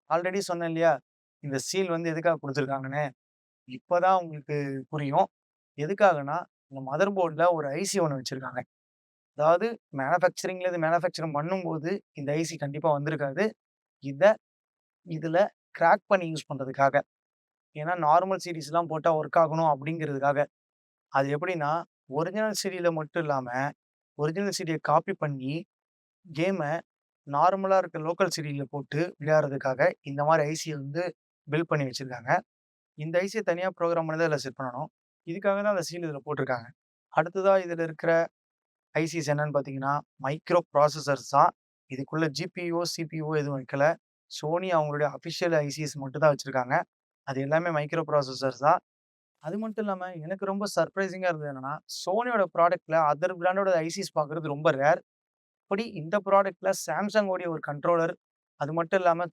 Already சொன்னேன் இல்லையா? இந்த சீல் வந்து எதுக்காக குடுத்துருக்காங்கன்னு. இப்பதான் உங்களுக்கு புரியும். எதுக்காகன்னா, இந்த மதர் போர்ட்ல ஒரு ஐசி ஒண்ணு வச்சிருக்காங்க. அதாவது மேனுஃபேக்சரிங்ல இது மேனுஃபேக்சர் பண்ணும்போது இந்த ஐசி கண்டிப்பா வந்திருக்காது. இத இதுல கிராக் பண்ணி யூஸ் பண்றதுக்காக. ஏன்னா நார்மல் சீரிஸ்லாம் போட்டா ஒர்க் ஆகணும் அப்படிங்கிறதுக்காக. அது எப்படின்னா, ஒரிஜினல் சிடில மட்டும் இல்லாம, ஒரிஜினல் சிடிய காப்பி பண்ணி கேம நார்மலா இருக்க லோக்கல் சிடில போட்டு விளையாடுறதுக்காக இந்த மாரி ஐசிய வந்து பில்ட் பண்ணி வச்சிருக்காங்க. இந்த ஐசிய தனியா புரோகிராம் பண்ணி தான் இதுல செட் பண்ணணும். இதுக்காக தான் அந்த சீல் இதுல போட்டிருக்காங்க. அடுத்ததா இதுல இருக்கிற ஐசிஸ் என்னன்னு பார்த்தீங்கன்னா, மைக்ரோ ப்ராசசர்ஸ் தான். இதுக்குள்ள ஜிபியூஓ, சிபியூஓ எதுவும் வைக்கல. Sony அவங்களுடைய அஃபிஷியல் ஐசிஸ் மட்டும் தான் வச்சிருக்காங்க. அது எல்லாமே மைக்ரோ ப்ராசசர்ஸ் தான். அது மட்டும் இல்லாம எனக்கு ரொம்ப சர்ப்ரைசிங்கா இருந்தது என்னன்னா, Sonyயோட ப்ராடக்ட்ல அதர் பிராண்டோட ஐசிஸ் பார்க்குறது ரொம்ப ரேர். அப்படி இந்த ப்ராடக்ட்ல Samsung உடைய ஒரு கண்ட்ரோலர், அது மட்டும் இல்லாம